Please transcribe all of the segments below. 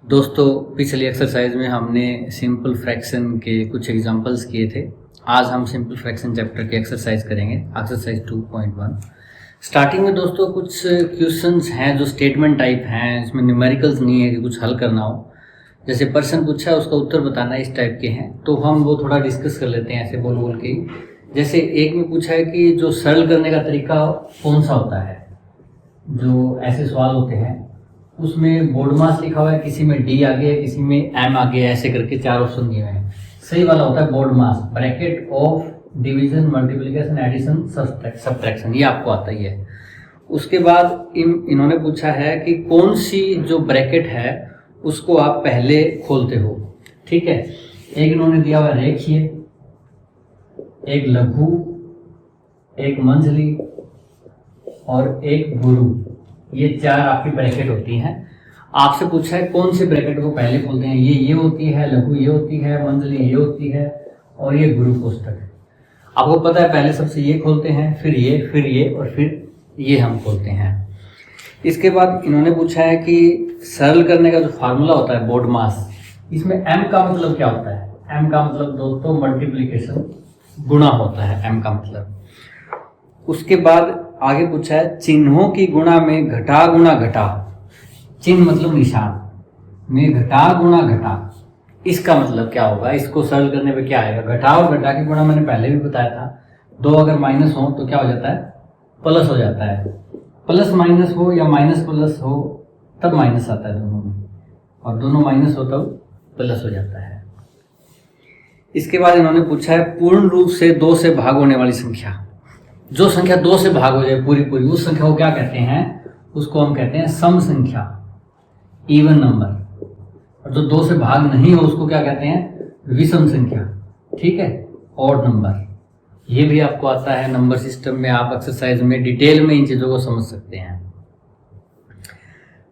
दोस्तों, पिछली एक्सरसाइज में हमने सिंपल फ्रैक्शन के कुछ एग्जांपल्स किए थे। आज हम सिंपल फ्रैक्शन चैप्टर की एक्सरसाइज करेंगे, एक्सरसाइज 2.1। स्टार्टिंग में दोस्तों कुछ क्वेश्चंस हैं जो स्टेटमेंट टाइप हैं, इसमें न्यूमेरिकल्स नहीं है कि कुछ हल करना हो। जैसे पर्सन पूछा है उसका उत्तर बताना, इस टाइप के हैं, तो हम वो थोड़ा डिस्कस कर लेते हैं ऐसे बोल बोल के ही। जैसे एक में पूछा है कि जो सरल करने का तरीका कौन सा होता है। जो ऐसे सवाल होते हैं उसमें बोर्ड मास लिखा हुआ है, किसी में डी आगे है, किसी में एम आगे है, ऐसे करके चार ऑप्शन दिए हुए हैं। सही वाला होता है BODMAS, bracket of division, multiplication, addition, subtraction, ये आपको आता ही है। उसके बाद इन्होंने पूछा है कि कौन सी जो ब्रैकेट है उसको आप पहले खोलते हो। ठीक है, एक इन्होंने दिया हुआ रेखीय, एक लघु, एक मंझली और एक गुरु। ये चार आपकी ब्रैकेट होती हैं। आपसे पूछा है कौन सी ब्रैकेट को पहले खोलते हैं। ये होती है, लघु ये होती है, मंझली ये होती है और ये गुरु कोष्ठक है। आपको पता है पहले सबसे ये खोलते हैं, फिर ये और फिर ये हम खोलते हैं। इसके बाद इन्होंने पूछा है कि सरल करने का जो फार्मूला होता है बोर्ड मास, इसमें m का मतलब क्या होता है। m का मतलब दोस्तों मल्टीप्लिकेशन, गुणा होता है m का मतलब। उसके बाद आगे पूछा है चिन्हों की गुणा में घटा गुणा घटा। चिन्ह मतलब निशान में घटा गुणा घटा, इसका मतलब क्या होगा। इसको सरल करने पे क्या आएगा। घटा और घटा की गुणा मैंने पहले भी बताया था। दो अगर माइनस हो तो क्या हो जाता है, प्लस हो जाता है। प्लस माइनस हो या माइनस प्लस हो तब माइनस आता है दोनों में, और दोनों माइनस हो तब प्लस हो जाता है। इसके बाद इन्होंने पूछा है पूर्ण रूप से 2 से भाग होने वाली संख्या। जो संख्या 2 से भाग हो जाए पूरी पूरी, उस संख्या को क्या कहते हैं, उसको हम कहते हैं सम संख्या, इवन नंबर। और जो 2 से भाग नहीं हो उसको क्या कहते हैं, विषम संख्या। ठीक है, ऑड नंबर। ये भी आपको आता है नंबर सिस्टम में, आप एक्सरसाइज में डिटेल में इन चीजों को समझ सकते हैं।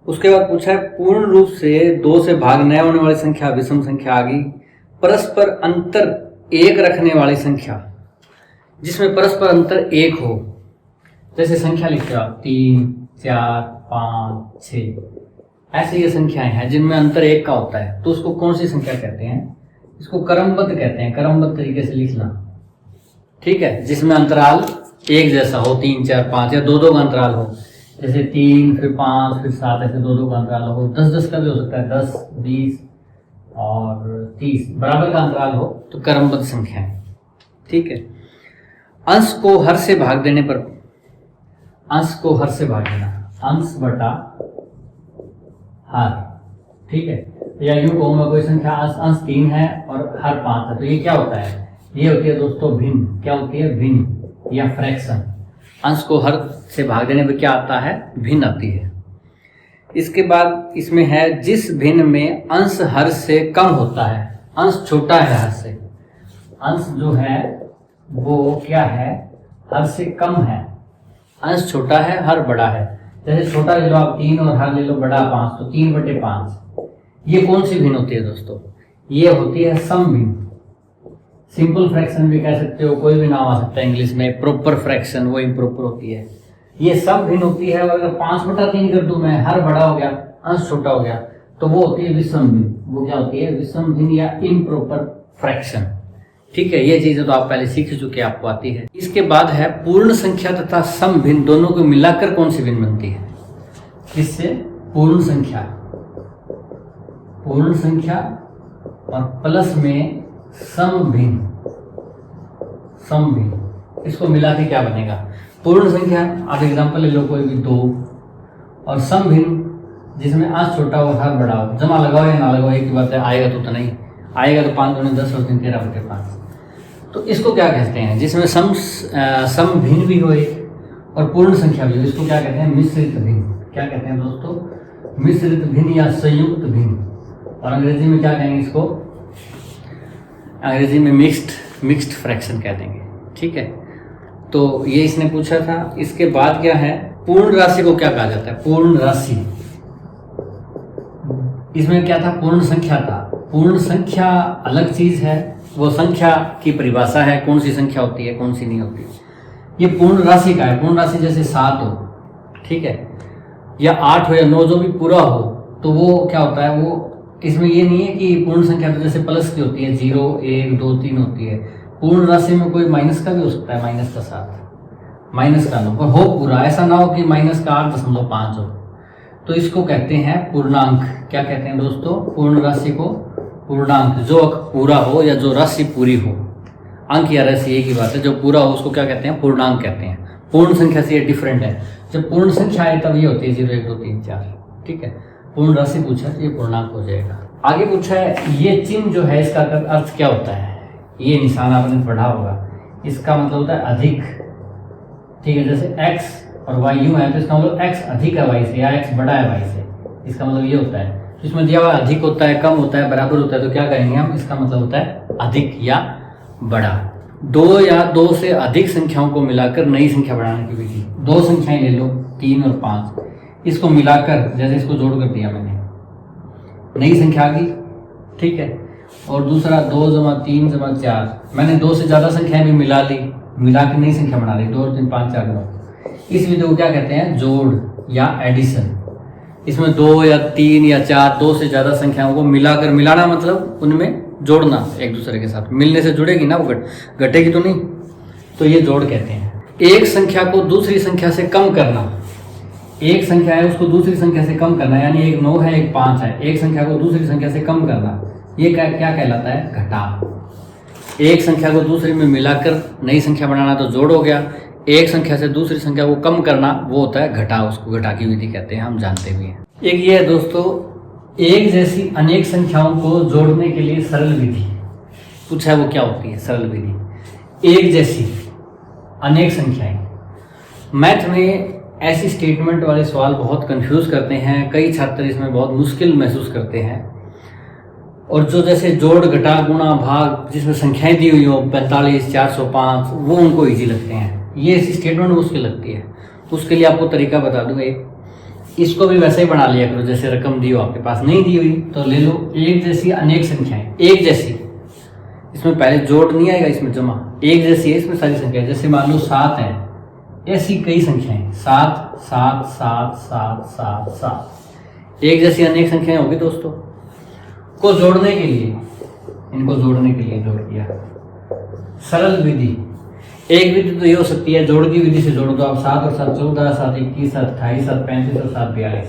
उसके बाद पूछा है पूर्ण रूप से 2 से भाग न होने वाली संख्या, विषम संख्या आ गई। परस्पर अंतर 1 रखने वाली संख्या, जिसमें परस्पर अंतर 1 हो। जैसे संख्या लिखते हो आप 3, 4, 5, 6, ऐसे ये संख्याएं हैं जिनमें अंतर 1 का होता है, तो उसको कौन सी संख्या कहते हैं। इसको क्रमबद्ध कहते हैं, क्रमबद्ध तरीके से लिखना। ठीक है, जिसमें अंतराल एक जैसा हो, 3, 4, 5 या 2-2 का अंतराल हो। जैसे 3 फिर 5 फिर 7, ऐसे 2-2 का अंतराल हो। 10-10 का भी हो सकता है, 10, 20 और 30 बराबर का अंतराल हो तो क्रमबद्ध संख्या है। ठीक है, अंश को हर से भाग देने पर, अंश को हर से भाग देना, अंश बटा हर। ठीक है, या यूं कहूंगा कोई संख्या अंश 3 है और हर 5 है, तो ये क्या होता है, ये होती है दोस्तों भिन्न। क्या होती है, भिन्न या फ्रैक्शन। अंश को हर से भाग देने पर क्या आता है, भिन्न आती है। इसके बाद इसमें है जिस भिन्न में अंश हर से कम होता है, अंश छोटा है हर से। अंश जो है वो क्या है, हर से कम है। अंश छोटा है, हर बड़ा है। जैसे छोटा ले लो आप 3 और हर ले लो बड़ा 5, तो 3/5। ये कौन सी भिन्न होती है दोस्तों, ये होती है सम भिन्न। सिंपल फ्रैक्शन भी कह सकते हो, कोई भी नाम आ सकता है इंग्लिश में। प्रॉपर फ्रैक्शन वो इम्प्रॉपर होती है। ये सब भिन्न होती है। और अगर 5/3 कर दूं मैं, हर बड़ा हो गया अंश छोटा हो गया, तो वो होती है विषम भिन्न। वो क्या होती है, विषम भिन्न या इम्प्रॉपर फ्रैक्शन। ठीक है, ये चीजें तो आप पहले सीख चुके, आपको आती है। इसके बाद है पूर्ण संख्या तथा सम भिन्न दोनों को मिलाकर कौन सी भिन्न बनती है। किससे, पूर्ण संख्या, पूर्ण संख्या और प्लस में सम भिन्न, सम भिन्न, इसको मिला के क्या बनेगा। पूर्ण संख्या आप एग्जांपल ले लो कोई भी 2, और सम भिन्न जिसमें अंश छोटा हो हर बड़ा हो। जमा लगाओ या ना लगाओ एक ही बात है, आएगा तो नहीं आएगा, तो 5 दूनी 10 और 3 13/5। तो इसको क्या कहते हैं, जिसमें सम भिन्न भी हो और पूर्ण संख्या भी हो, इसको क्या कहते हैं, मिश्रित भिन्न। क्या कहते हैं दोस्तों, मिश्रित भिन्न या संयुक्त भिन्न। और अंग्रेजी में क्या कहेंगे इसको, अंग्रेजी में मिक्स्ड फ्रैक्शन कह देंगे। ठीक है, तो ये इसने पूछा था। इसके बाद क्या है, पूर्ण राशि को क्या कहा जाता है, पूर्ण राशि। इसमें क्या था, पूर्ण संख्या था। पूर्ण संख्या अलग चीज है, वो संख्या की परिभाषा है, कौन सी संख्या होती है कौन सी नहीं होती। ये पूर्ण राशि का है। पूर्ण राशि जैसे 7 हो, ठीक है, या 8 हो या 9, जो भी पूरा हो, तो वो क्या होता है, वो इसमें ये नहीं है कि पूर्ण संख्या तो जैसे प्लस की होती है 0 1 2 3 होती है, पूर्ण राशि में कोई माइनस का भी हो सकता है, माइनस का 7, माइनस का 9, पर हो पूरा, ऐसा ना हो कि माइनस का 8.5 हो। तो इसको कहते हैं पूर्णांक। क्या कहते हैं दोस्तों? पूर्ण राशि को पूर्णांक। जो पूरा हो या जो राशि पूरी हो, अंक या राशि एक ही बात है, जो पूरा हो उसको क्या कहते हैं? पूर्णांक कहते हैं। पूर्ण संख्या से ये डिफरेंट है। जब पूर्ण संख्या आए तब ये होती है 0 1 2 3 4, ठीक है। पूर्ण राशि पूछा है, ये पूर्णांक हो जाएगा। आगे पूछा है ये चिन्ह जो है इसका अर्थ क्या होता है? ये निशान आपने पढ़ा होगा, इसका मतलब होता है अधिक, ठीक है। जैसे x और y यूं है तो इसका मतलब x अधिक है y से या x बड़ा है y से, इसका मतलब ये होता है। इसमें दिया हुआ अधिक होता है, कम होता है, बराबर होता है, तो क्या करेंगे हम? इसका मतलब होता है अधिक या बड़ा। 2 या 2 से अधिक संख्याओं को मिलाकर नई संख्या बढ़ाने की विधि। 2 संख्याएं ले लो 3 और 5, इसको मिलाकर, जैसे इसको जोड़ कर दिया मैंने, नई संख्या आ गई, ठीक है। और दूसरा 2 + 3 + 4, मैंने 2 से ज़्यादा संख्याएं भी मिला ली, मिला के नई संख्या बना ली, 2 और 3 5 4 9। इस विधि को क्या कहते हैं? जोड़ या एडिशन। इसमें 2 या 3 या 4, 2 से ज़्यादा संख्याओं को मिलाकर, मिलाना मतलब उनमें जोड़ना एक दूसरे के साथ, मिलने से जुड़ेगी ना, वो घटेगी तो नहीं, तो ये जोड़ कहते हैं। एक संख्या को दूसरी संख्या से कम करना, एक संख्या है उसको दूसरी संख्या से कम करना, यानी एक 9 है एक 5 है, एक संख्या को दूसरी संख्या से कम करना, ये क्या कहलाता है? घटाव। एक संख्या को दूसरी में मिलाकर नई संख्या बनाना तो जोड़ हो गया, एक संख्या से दूसरी संख्या को कम करना वो होता है घटाव, उसको घटा की विधि कहते हैं, हम जानते भी हैं। एक ये है दोस्तों, एक जैसी अनेक संख्याओं को जोड़ने के लिए सरल विधि पूछा है, वो क्या होती है सरल विधि? एक जैसी अनेक संख्याएं। मैथ में ऐसी स्टेटमेंट वाले सवाल बहुत कंफ्यूज करते हैं, कई छात्र इसमें बहुत मुश्किल महसूस करते हैं। और जो जैसे जोड़ घटा गुणा भाग जिसमें संख्याएं दी हुई हो 45 405, वो उनको इजी लगते हैं। ये ऐसी स्टेटमेंट मुश्किल लगती है, उसके लिए आपको तरीका बता दूं एक, इसको भी वैसे ही बना लिया करो जैसे रकम दी हो आपके पास, नहीं दी हुई तो ले लो एक जैसी अनेक संख्याएं, एक जैसी, इसमें पहले जोड़ नहीं आएगा, इसमें जमा, एक जैसी है इसमें सारी संख्याएं। जैसे मान लो 7 है, ऐसी कई संख्याएं 7 7 7 7 7 7, एक जैसी अनेक संख्याएं होगी दोस्तों। को जोड़ने के लिए, इनको जोड़ने के लिए जोड़ दिया सरल विधि। एक विधि तो ये हो सकती है, जोड़ की विधि से जोड़ दो आप, 7 और 7 14, 7 21, 7 28, 7 35 और 7 42,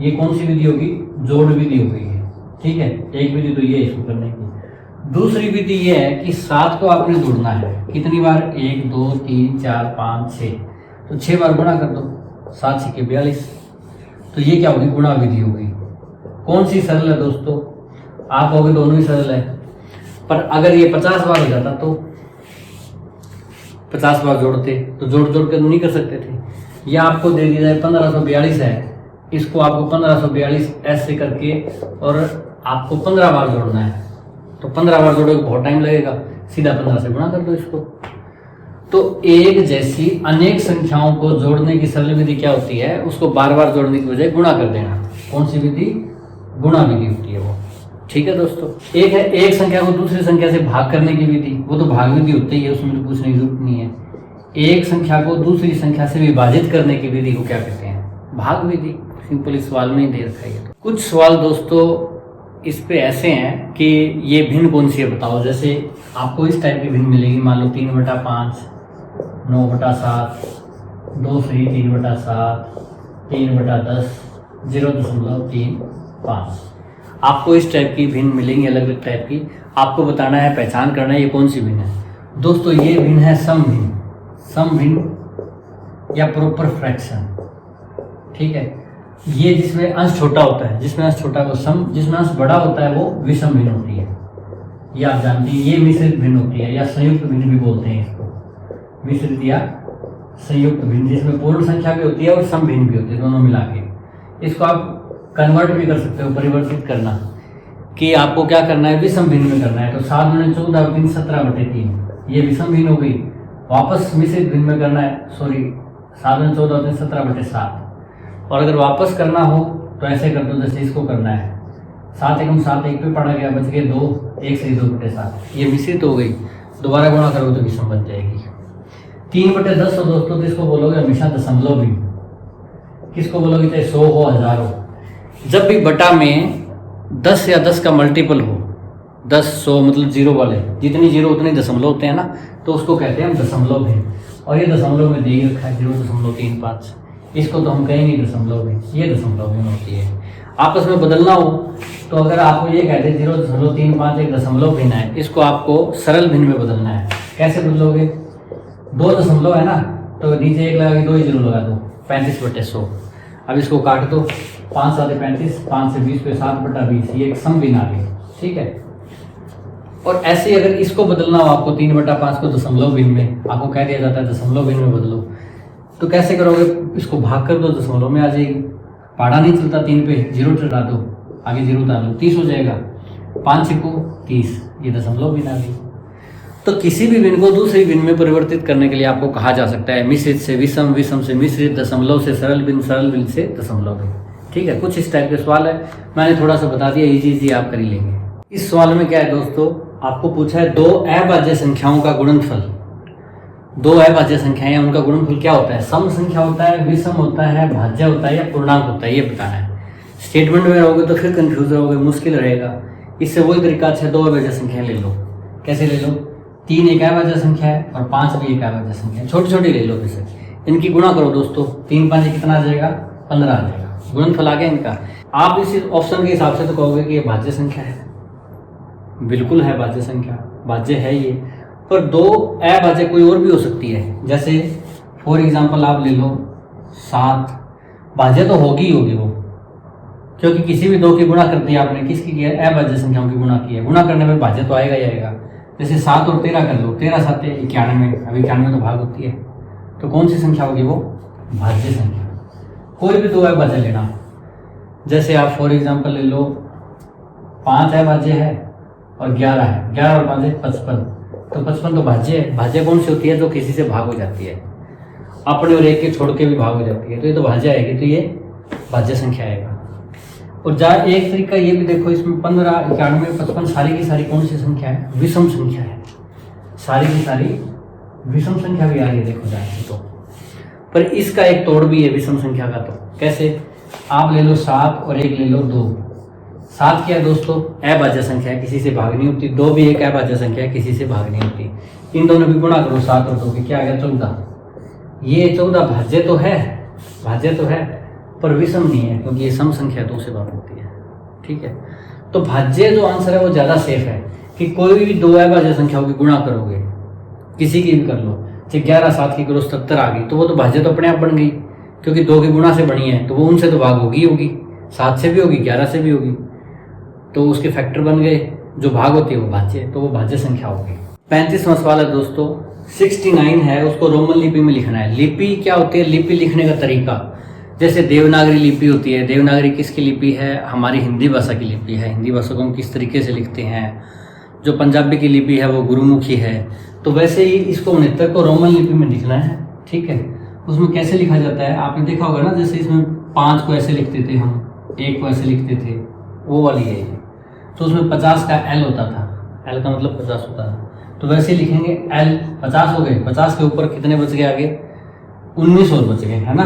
ये कौन सी विधि होगी? जोड़ विधि हो गई है, ठीक है। एक विधि तो ये इसको करने की। दूसरी विधि ये है कि 7 को आपने जोड़ना है, कितनी बार? 1 2 3 4 5 6, तो 6 बार गुणा कर दो, 7 6 42, तो ये क्या होगी? गुणा विधि हो गई। कौन सी सरल है दोस्तों? आप होगे दोनों ही सरल है, पर अगर ये 50 बार हो जाता तो 50 बार जोड़ते तो जोड़ कर नहीं कर सकते थे। या आपको दे दिया जाए 1542 है, इसको आपको 1542 ऐसे करके और आपको 15 बार जोड़ना है, तो 15 बार जोड़ोगे बहुत टाइम लगेगा, सीधा 15 से गुणा कर दो इसको। तो एक जैसी अनेक संख्याओं को जोड़ने की सरल विधि क्या होती है? उसको बार बार जोड़ने की बजाय गुणा कर देना। कौन सी विधि? गुणा विधि होती है वो, ठीक है दोस्तों। एक है एक संख्या को दूसरी संख्या से भाग करने की विधि, वो तो भाग विधि होती ही है, उसमें तो पूछने की जरूरत नहीं है। एक संख्या को दूसरी संख्या से विभाजित करने की विधि को क्या कहते हैं? भाग विधि। सिंपल इस सवाल में ही दे रखा है। कुछ सवाल दोस्तों इस पे ऐसे हैं कि ये भिन्न कौन सी है बताओ। जैसे आपको इस टाइप की भिन्न मिलेगी, मान लो 3/5, 9/7, 2 सही 3/7, 3/10, 0.35। आपको इस टाइप की भिन्न मिलेंगी, अलग अलग टाइप की। आपको बताना है, पहचान करना है ये कौन सी भिन्न है। दोस्तों ये भिन्न है सम भिन्न, सम भिन्न या प्रॉपर फ्रैक्शन, ठीक है। ये जिसमें अंश छोटा होता है, जिसमें अंश छोटा है वो सम, जिसमें अंश बड़ा होता है वो विषम भिन्न होती है। ये आप जानते हैं। ये मिश्रित भिन्न होती है या संयुक्त भिन्न भी बोलते हैं इसको, मिश्रित या संयुक्त भिन्न, जिसमें पूर्ण संख्या भी होती है और सम भिन्न भी होती है, दोनों मिला के। इसको आप कन्वर्ट भी कर सकते हो, परिवर्तित करना, कि आपको क्या करना है, विषम भिन्न में करना है। तो 7 × 14 और 3 17/3, ये विषम भिन्न हो गई। वापस मिश्रित भिन्न में करना है, सॉरी 7 × 14 और 3 17/7। और अगर वापस करना हो तो ऐसे कर दो जैसे इसको करना है, 7 × 7 1 पे पड़ा गया, बच गए 2, 1 से 2/7, ये मिश्रित हो गई। दोबारा गुणा करोगे तो विषम बन जाएगी। 3/10 हो दोस्तों, तो इसको बोलोगे हमेशा दशमलव भिन्न। किसको बोलोगे? चाहे 100 हो 1000 हो। जब भी बटा में 10 या 10 का मल्टीपल हो, 10, 100 मतलब जीरो वाले, जितनी जीरो उतने दशमलव होते हैं ना, तो उसको कहते हैं हम दशमलव भिन्न। और ये दशमलव में दे रखा है 0.35, इसको तो हम कहेंगे दशमलव भिन्न, ये दशमलव भिन्न होती है। आपस में बदलना हो तो अगर आपको ये कहते हैं 0.35 एक दशमलव भिन्न है, इसको आपको सरल भिन्न में बदलना है। कैसे बदलोगे? 2 दशमलव है ना, तो नीचे 1 लगा के 2 ही जीरो लगा दो, 35/100। अब इसको काट दो, 5 7 35, 5 से 20 पे 7/20, ये एक सम भिन्न आ गई, ठीक है। और ऐसे अगर इसको बदलना हो आपको 3/5 को दशमलव भिन्न में, आपको कह दिया जाता है दशमलव भिन्न में बदलो, तो कैसे करोगे? इसको भाग कर दो, दशमलव में आ जाएगी। पहाड़ा नहीं चलता 3 पे, 0 चढ़ा दो, आगे 0 उतार लो, 30 हो जाएगा। 5 6 30, ये दशमलव भिन्न आ गई। तो किसी भी भिन्न को दूसरी भिन्न में परिवर्तित करने के लिए आपको कहा जा सकता है मिश्रित से विषम, विषम से मिश्रित, दशमलव से सरल भिन्न, सरल भिन्न से दशमलव भिन्न, ठीक है। कुछ इस टाइप के सवाल है, मैंने थोड़ा सा बता दिया, इजी आप कर ही लेंगे। इस सवाल में क्या है दोस्तों, आपको पूछा है 2 अभाज्य संख्याओं का गुणनफल। 2 अभाज्य संख्याएं हैं, उनका गुणनफल क्या होता है? सम संख्या होता है, विषम होता है, भाज्य होता है या पूर्णांक होता है, ये बताना है। स्टेटमेंट में रहोगे तो फिर कंफ्यूज रहोगे, मुश्किल रहेगा। इससे वही तरीका अच्छा 2 अभाज्य संख्याएं ले लो। कैसे ले लो? 3 एक अभाज्य संख्या है और 5 भी एक अभाज्य संख्या है, छोटी छोटी ले लो। जैसे इनकी गुणा करो दोस्तों, 3 5 कितना आ जाएगा? 15 आ जाएगा। गुणनफल आ गया इनका। आप इस ऑप्शन के हिसाब से तो कहोगे कि ये भाज्य संख्या है, बिल्कुल है भाज्य संख्या, भाज्य है ये। पर 2 अभाज्य कोई और भी हो सकती है, जैसे फॉर एग्जांपल आप ले लो 7, भाज्य तो होगी वो, क्योंकि किसी भी 2 की गुणा कर दिया आपने, किसकी किया? अभाज्य संख्याओं की गुणा की है, गुणा करने में भाज्य तो आएगा ही आएगा। जैसे 7 और 13 कर लो, 13 7 91, अभी 91 तो भाग होती है, तो कौन सी संख्या होगी वो? भाज्य संख्या। कोई भी 2 अभाज्य लेना, जैसे आप फॉर एग्जांपल ले लो 5 अभाज्य है और 11 है, 11 और 5 55, तो 55 तो भाज्य है। भाज्य कौन सी होती है? जो किसी से भाग हो जाती है, अपने और एक के छोड़ के भी भाग हो जाती है, तो ये तो भाज्य आएगी, तो ये भाज्य संख्या आएगा। और जहाँ एक तरीका ये भी देखो, इसमें 15 91 55 सारी की सारी कौन सी संख्या है? विषम संख्या है, सारी की सारी विषम संख्या भी आ रही है, देखो जाए तो। पर इसका एक तोड़ भी है विषम संख्या का। तो कैसे? आप ले लो 7 और 1 ले लो 2। 7 क्या है दोस्तों? अभाज्य संख्या है, किसी से भाग नहीं होती। 2 भी एक अभाज्य संख्या है, किसी से भाग नहीं होती। इन दोनों भी गुणा करो, 7 और 2 की, क्या आ गया? 14। ये 14 भाज्य तो है, भाज्य तो है, पर विषम नहीं है, क्योंकि ये सम संख्या 2 से भाग होती है, ठीक है। तो भाज्य जो आंसर है वो ज़्यादा सेफ है, कि कोई भी 2 अभाज्य संख्याओं की गुणा करोगे, किसी की भी कर लो, चाहे 11 7 की करो 77 आ गई, तो वो तो भाज्य तो अपने आप बन गई, क्योंकि 2 की गुणा से बनी है, तो वो उनसे तो भाग होगी, 7 से भी होगी, 11 से भी होगी, तो उसके फैक्टर बन गए। जो भाग होती है वो भाज्य, तो वो भाज्य संख्या होगी। 35वां सवाल है दोस्तों, 69 है, उसको रोमन लिपि में लिखना है। लिपि क्या होती है? लिपि लिखने का तरीका, जैसे देवनागरी लिपि होती है। देवनागरी किसकी लिपि है? हमारी हिंदी भाषा की लिपि है। हिंदी भाषा को हम किस तरीके से लिखते हैं। जो पंजाबी की लिपि है वो गुरुमुखी है। तो वैसे ही इसको 69 को रोमन लिपि में लिखना है, ठीक है। उसमें कैसे लिखा जाता है आपने देखा होगा ना, जैसे इसमें 5 को ऐसे लिखते थे हम, 1 को ऐसे लिखते थे, वो वाली है ये। तो उसमें 50 का L होता था, L का मतलब 50 होता था। तो वैसे ही लिखेंगे L 50 हो गए, 50 के ऊपर कितने बच गए? आगे 19 और बच गए, है ना।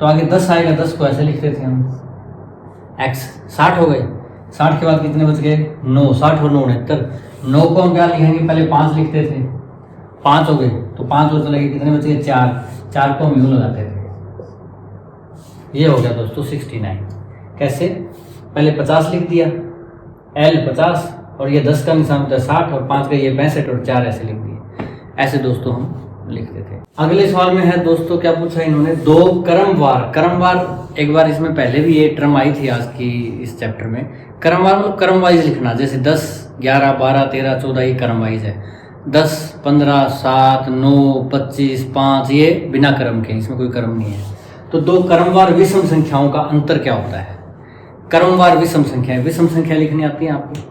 तो आगे 10 आएगा, 10 को ऐसे लिखते थे हम, X 60 हो गए। 60 के बाद कितने बच गए? 9, 60 और 9 69। 9 को हम क्या लिखेंगे? पहले 5 लिखते थे, 5 हो गए, तो 5 और चले गए, कितने बच गए? 4। 4 को हम यूँ लगाते थे। ये हो गया दोस्तों 69। कैसे? पहले 50 लिख दिया, L 50 और ये 10 का निशान होता है 60 और 5 का ये 65 और 4 ऐसे लिख दिए। ऐसे दोस्तों हम लिखते थे। अगले सवाल में है दोस्तों, क्या पूछा इन्होंने? 2 क्रमवार। क्रमवार एक बार इसमें पहले भी ये टर्म आई थी आज की इस चैप्टर में। क्रमवार मतलब क्रम वाइज लिखना, जैसे 10 11 12 13 14 ये क्रम वाइज है। 10 15 7 9 25 5 ये बिना क्रम के, इसमें कोई क्रम नहीं है। तो 2 क्रमवार विषम संख्याओं का अंतर क्या होता है? क्रमवार विषम संख्याएं, विषम संख्या लिखनी आती है आपको?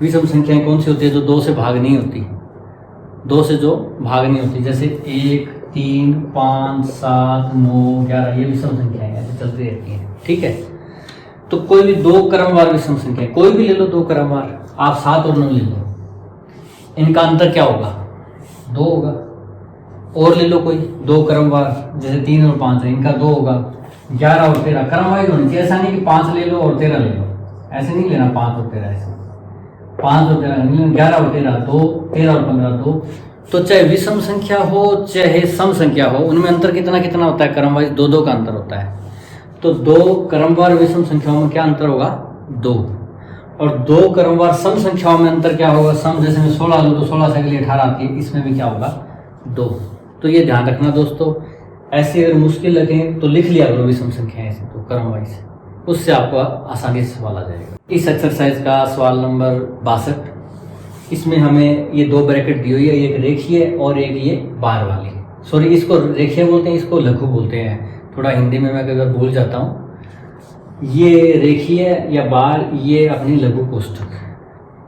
विषम संख्याएं कौन सी होती है? जो 2 से भाग नहीं होती, 2 से जो भाग नहीं होती, जैसे 1 3 5 7 9 11 ये विषम संख्याएं ऐसे चलती रहती हैं, ठीक है। तो कोई भी 2 क्रमवार विषम संख्या, कोई भी ले लो 2 क्रमवार, आप 7 और 9 ले लो, इनका अंतर क्या होगा? 2 होगा। और ले लो कोई 2 क्रमवार, जैसे 3 और 5 है, इनका 2 होगा। 11 और 13 क्रम वाइज होनी चाहिए, ऐसा नहीं कि 5 ले लो और 13 ले लो, ऐसे नहीं लेना 5 और 13 ऐसे, 5 और 13 नहीं लेना, 11 और 13 2, 13 और 15 2। तो चाहे विषम संख्या हो चाहे सम संख्या हो, उनमें अंतर कितना कितना होता है, क्रमवाइज 2-2 का अंतर होता है। तो 2 क्रमवार विषम संख्याओं में क्या अंतर होगा, 2। और 2 क्रमवार सम संख्याओं में अंतर क्या होगा, सम जैसे मैं 16 लूँ तो 16 से अगली 18 आती है, इसमें भी क्या होगा 2। तो ये ध्यान रखना दोस्तों, ऐसे अगर मुश्किल लगे तो लिख लिया करो विषम संख्या ऐसे तो क्रमवाइज, उससे आपको आसानी से सवाल आ जाएगा। इस एक्सरसाइज का सवाल नंबर 62, इसमें हमें ये 2 ब्रैकेट दी हुई है, एक रेखीय और एक ये बार वाली। सॉरी, इसको रेखीय बोलते हैं, इसको लघु बोलते हैं, थोड़ा हिंदी में मैं अगर भूल जाता हूँ। ये रेखीय या बार, ये अपनी लघु कोष्ठक,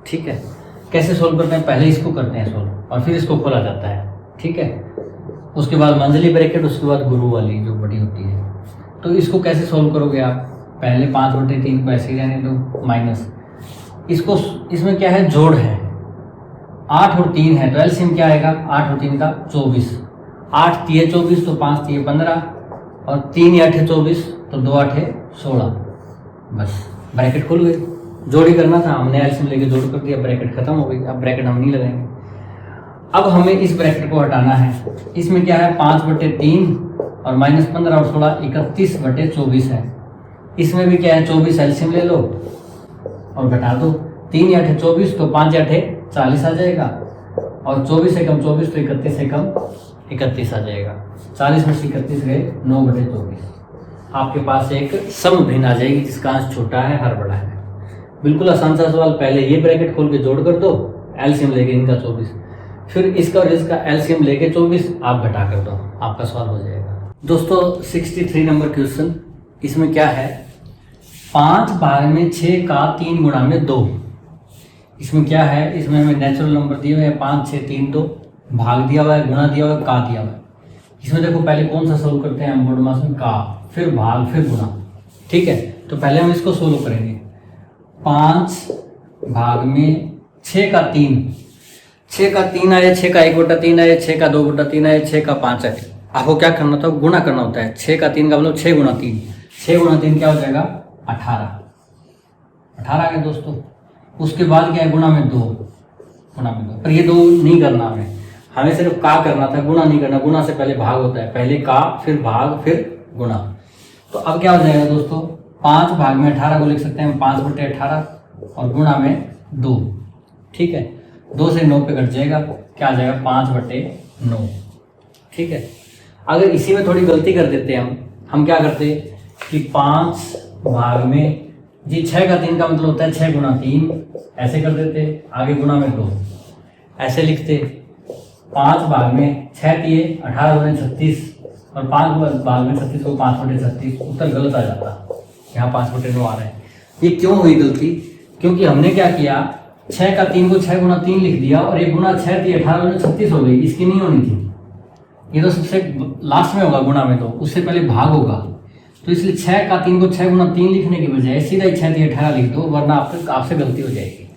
ठीक है। कैसे सोल्व करते हैं, पहले इसको करते हैं सोल्व और फिर इसको खोला जाता है, ठीक है। उसके बाद मंझली ब्रैकेट, उसके बाद गुरु वाली जो बड़ी होती है। तो इसको कैसे सोल्व करोगे आप, पहले 5/3 को ऐसे ही रहने दो माइनस, इसको इसमें क्या है, जोड़ है, 8 और 3 है तो एलसीएम क्या आएगा, 8 और 3 का 24, 8 3 24 तो 5 3 15 और 3 8 24 तो 2 8 16। बस ब्रैकेट खुल गई, जोड़ ही करना था, हमने एलसीएम लेके जोड़ कर दिया, ब्रैकेट खत्म हो गई। अब ब्रैकेट हम नहीं लगाएंगे। अब हमें इस ब्रैकेट को हटाना है। इसमें क्या है, 5/3 और -15 और 16 31/24 है। इसमें भी क्या है, 24 एलसीएम ले लो और घटा दो, 3 8 24 तो 5 8 40 आ जाएगा और 24 से कम 24 तो 31 से कम 31 आ जाएगा। 40 में से 31 गए, 9/24। आपके पास एक सम भिन्न आ जाएगी जिसका अंश छोटा है हर बड़ा है। बिल्कुल आसान सा सवाल, पहले ये ब्रैकेट खोल के जोड़ कर दो, एलसीएम लेके इनका 24, फिर इसका और इसका एलसीएम लेके 24 आप घटा कर दो, आपका सवाल हो जाएगा। दोस्तों 63 नंबर क्वेश्चन, इसमें क्या है, 5 भाग में 6 का 3 गुणा में 2। इसमें क्या है, इसमें हमें नेचुरल नंबर दिए हुए हैं 5 6 3 2, भाग दिया हुआ है, गुणा दिया हुआ है, का दिया हुआ है। इसमें देखो पहले कौन सा सोल्व करते हैं हम, बोर्ड मास में का, फिर भाग, फिर गुणा, ठीक है। तो पहले हम इसको सोल्व करेंगे। 5 भाग में 6 का 3, 6 का 3 आया, 6 का 1/3 आया, 6 का 2/3 आया, 6 का 5 आया। आपको क्या करना था, गुणा करना होता है। 6 का 3 का मतलब 6 गुणा 3, 6 गुणा 3 क्या हो जाएगा, 18 आ गया दोस्तों। उसके बाद क्या है, गुणा में 2, गुणा में 2, पर ये 2 नहीं करना हमें सिर्फ का करना था, गुणा नहीं करना। गुणा से पहले भाग होता है, पहले का फिर भाग फिर गुणा। तो अब क्या हो जाएगा दोस्तों, 5 भाग में 18 को लिख सकते हैं 5/18 और गुणा में 2, ठीक है। 2 से 9 पे घट जाएगा, क्या आ जाएगा 5/9, ठीक है। अगर इसी में थोड़ी गलती कर देते हैं हम क्या करते कि 5 भाग में जी 6 का 3 का मतलब होता है 6 गुणा 3, ऐसे कर देते, आगे गुणा में 2 ऐसे लिखते। 5 भाग में 6 दिए 18 गुणे 36 और 5 भाग में 36 को 5/36, उत्तर गलत आ जाता, यहाँ 5/9 आ रहा है। ये क्यों हुई गलती, क्योंकि हमने क्या किया, 6 का 3 को 6 गुणा 3 लिख दिया और 1 गुणा 6 थी 18 गुणे 36 हो गई, इसकी नहीं होनी थी। ये तो सबसे लास्ट में होगा गुणा में, तो उससे पहले भाग होगा। तो इसलिए 6 का 3 को 6 गुणा 3 लिखने की बजाय सीधा ही 6 18 लिख दो, वरना आपसे गलती हो जाएगी।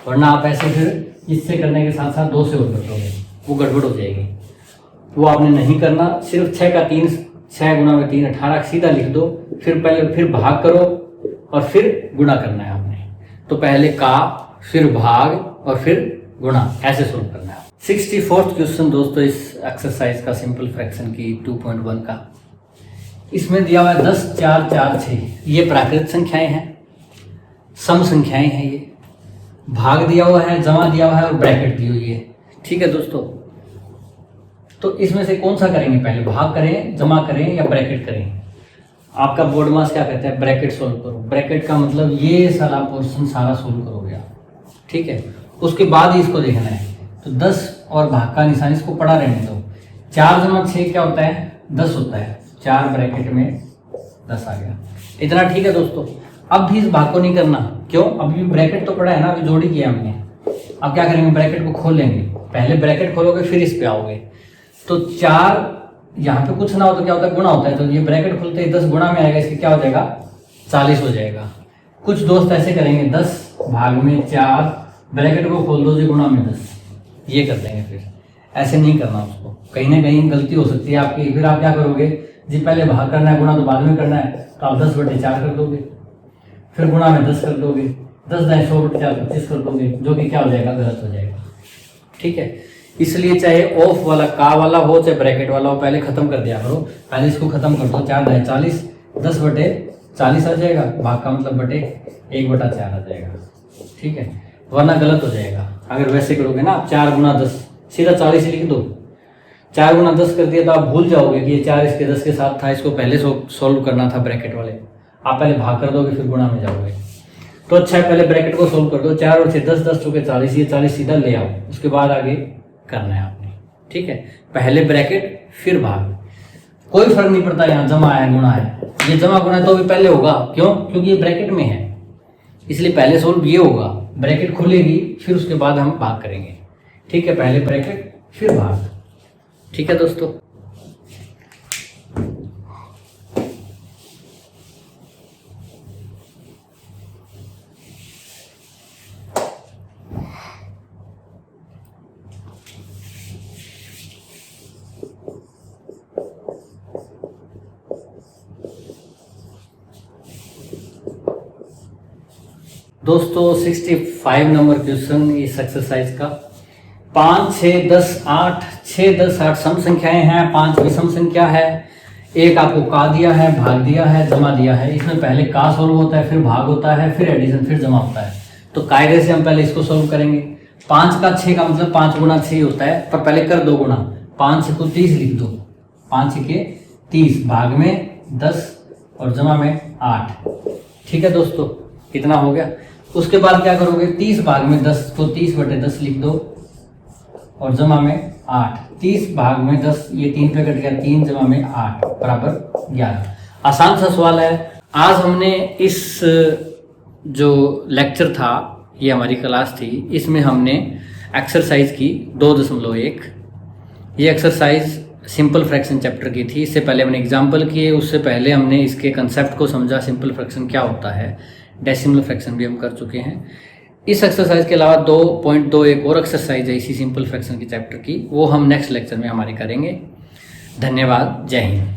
वरना आप ऐसे फिर इससे करने के साथ साथ 2 से और कर दोगे, वो गड़बड़ हो जाएगी। वो आपने नहीं करना, सिर्फ 6 का 3 6 गुणा में 3 18 सीधा लिख दो, फिर भाग करो और फिर गुणा करना है आपने। तो पहले का, फिर भाग और फिर गुणा, ऐसे सोल्व करना है। 64th क्वेश्चन दोस्तों इस एक्सरसाइज का, सिंपल फ्रैक्शन की 2.1 का। इसमें दिया हुआ है 10 4 4 6, ये प्राकृत संख्याएं हैं, सम संख्याएं हैं। ये भाग दिया हुआ है, जमा दिया हुआ है और ब्रैकेट दी हुई है, ठीक है दोस्तों। तो इसमें से कौन सा करेंगे, पहले भाग करें, जमा करें या ब्रैकेट करें। आपका बोर्ड मास क्या कहता है, ब्रैकेट सोल्व करो। ब्रैकेट का मतलब ये सारा पोर्शन सारा सोल्व करोगे आप, ठीक है। उसके बाद ही इसको देखना है। तो 10 और भाग का निशान, इसको पढ़ा रहने दो। 4 जमा 6 क्या होता है, 10 होता है। 4 ब्रैकेट में 10 आ गया, इतना ठीक है दोस्तों। अब भी इस भाग को नहीं करना, क्यों, अभी ब्रैकेट तो पढ़ा है ना, अभी जोड़ ही किया हमने। अब क्या करेंगे, ब्रैकेट को खोल लेंगे। पहले ब्रैकेट खोलोगे फिर इस पे आओगे। तो 4 यहाँ पे कुछ ना हो तो क्या होता है, गुणा होता है। तो ये ब्रैकेट खुलते ही 10 गुणा में आएगा, इसके क्या हो जाएगा 40 हो जाएगा। कुछ दोस्त ऐसे करेंगे 10 भाग में 4, ब्रैकेट को खोल दो जी, गुणा में 10, ये कर देंगे। फिर ऐसे नहीं करना उसको, कहीं ना कहीं गलती हो सकती है आपकी। फिर आप क्या करोगे जी, पहले भाग करना है, गुणा तो बाद में करना है, तो आप 10/4 कर दोगे। फिर गुणा में 10 कर दोगे, 10 दाएं 100/4 25 कर दोगे, जो कि क्या हो जाएगा, गलत हो जाएगा। ठीक है, इसलिए चाहे ऑफ वाला का वाला हो चाहे ब्रैकेट वाला हो, पहले खत्म कर दिया करो। पहले इसको खत्म कर दो, 4 दाएं 40, 10/40 आ जाएगा, भाग का मतलब बटे 1/4 आ जाएगा। ठीक है, वरना गलत हो जाएगा। अगर वैसे करोगे ना, 4 × 10 सीधा 40 लिख दो, 4 × 10 कर दिया तो आप भूल जाओगे कि ये 4 इसके 10 के साथ था, इसको पहले सोल्व करना था ब्रैकेट वाले। आप पहले भाग कर दोगे फिर गुणा में जाओगे। तो अच्छा है, पहले ब्रैकेट को सोल्व कर दो, 4 और 6 10, 10 चौके 40, ये 40 सीधा ले आओ, उसके बाद आगे करना है आपने। ठीक है, पहले ब्रैकेट फिर भाग, कोई फर्क नहीं पड़ता, यहाँ जमा है गुणा है, ये जमा गुणा तो भी पहले होगा। क्यों? क्योंकि ये ब्रैकेट में है, इसलिए पहले सोल्व ये होगा, ब्रैकेट खुलेगी फिर उसके बाद हम भाग करेंगे। ठीक है, पहले ब्रैकेट फिर भाग। ठीक है दोस्तों, दोस्तों 65 नंबर क्वेश्चन इस एक्सरसाइज का। 5, 6, 10, 8, 6, 10, 8 सम संख्याएं हैं, 5 विषम संख्या है, एक आपको का दिया है, भाग दिया है, जमा दिया है। इसमें पहले का सोल्व होता है, फिर भाग होता है, फिर एडिशन, फिर जमा होता है। तो कायदे से हम पहले इसको सोल्व करेंगे। 5 का 6 का मतलब 5 × 6 होता है, पर पहले कर दो गुणा, 5 को 30 लिख दो, 5 के 30, भाग में 10 और जमा में 8। ठीक है दोस्तों, कितना हो गया? उसके बाद क्या करोगे, 30 भाग में 10 तो 30/10 लिख दो और जमा में 8। 30 भाग में 10, ये 3 पे कट गया, 3 जमा में 8 बराबर 11। आसान सा सवाल है। आज हमने इस जो लेक्चर था, ये हमारी क्लास थी, इसमें हमने एक्सरसाइज की 2.1। ये एक्सरसाइज सिंपल फ्रैक्शन चैप्टर की थी। इससे पहले हमने एग्जाम्पल किए, उससे पहले हमने इसके कंसेप्ट को समझा, सिंपल फ्रैक्शन क्या होता है, डेसिमल फ्रैक्शन भी हम कर चुके हैं। इस एक्सरसाइज के अलावा 2.2 एक और एक्सरसाइज है इसी सिंपल फ्रैक्शन की चैप्टर की, वो हम नेक्स्ट लेक्चर में हमारी करेंगे। धन्यवाद, जय हिंद।